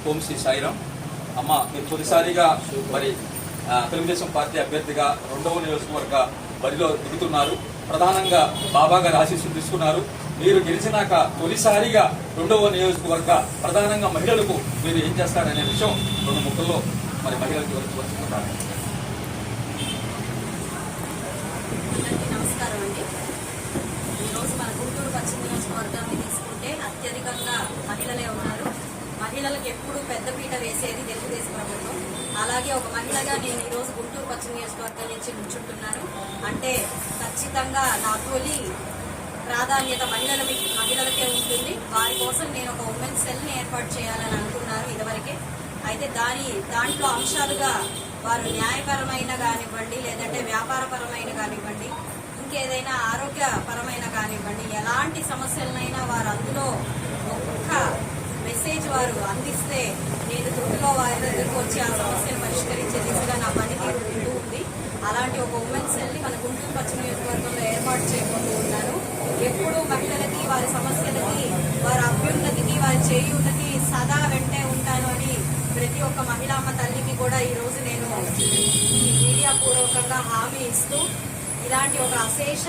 ఓం శ్రీ సాయిరాం. అమ్మ, మీరు తొలిసారిగా మరి తెలుగుదేశం పార్టీ అభ్యర్థిగా 2వ నియోజకవర్గ బరిలో దిగుతున్నారు. ప్రధానంగా బాబా గారి ఆశీస్సులు తీసుకున్నారు. మీరు గెలిచినాక తొలిసారిగా 2వ నియోజకవర్గ ప్రధానంగా మహిళలకు మీరు ఏం చేస్తారనే విషయం 2 ముక్కల్లో మరి మహిళలకు వివరించుకుంటున్నారు. నమస్కారం అండి. ఈరోజు మన గుంటూరు పశ్చిమ నియోజకవర్గాన్ని తీసుకుంటే అత్యధికంగా మహిళలే ఉన్నారు. మహిళలకు ఎప్పుడు పెద్దపీట వేసేది తెలుగుదేశం ప్రభుత్వం. అలాగే ఒక మహిళగా నేను ఈరోజు గుంటూరు పశ్చిమ నియోజకవర్గం నుంచి నుంచుంటున్నాను. అంటే ఖచ్చితంగా నా తొలి ప్రాధాన్యత మహిళలకే ఉంటుంది. వారి కోసం నేను ఒక ఉమెన్ సెల్ని ఏర్పాటు చేయాలని అనుకున్నాను ఇదివరకే. అయితే దాంట్లో అంశాలుగా వారు న్యాయపరమైన కానివ్వండి, లేదంటే వ్యాపారపరమైన కానివ్వండి, ఇంకేదైనా ఆరోగ్యపరమైన కానివ్వండి, ఎలాంటి సమస్యలనైనా వారు అందులో ఒక్క మెసేజ్ వారు అందిస్తే నేను త్రుటిలో వారి దగ్గరకు వచ్చి ఆ సమస్యను పరిష్కరించే దిశగా నా పనితీరు ఉంటూ ఉంది. అలాంటి ఒక ఉమెన్ సెల్ని మన గుంటూరు పశ్చిమ నియోజకవర్గంలో ఏర్పాటు చేయబోతూ ఉన్నాను. ఎప్పుడూ మహిళలకి, వారి సమస్యలకి, వారి అభ్యున్నతికి, వారి చేయూతకి సదా వెంటే ఉంటాను అని ప్రతి ఒక్క మహిళామ్మ తల్లికి కూడా ఈరోజు నేను ఈ మీడియా పూర్వకంగా హామీ ఇస్తూ ఇలాంటి ఒక అశేష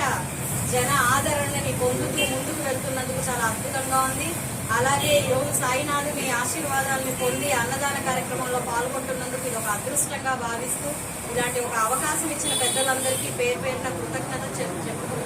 జన ఆదరణని పొందుతూ ముందుకు వెళ్తున్నందుకు చాలా అద్భుతంగా ఉంది. అలాగే ఈరోజు సాయినాథ్ మీ ఆశీర్వాదాలను పొంది అన్నదాన కార్యక్రమంలో పాల్గొంటున్నందుకు ఇది ఒక అదృష్టంగా భావిస్తూ ఇలాంటి ఒక అవకాశం ఇచ్చిన పెద్దలందరికీ పేరు పేరున కృతజ్ఞత చెప్పుకుంటున్నాను.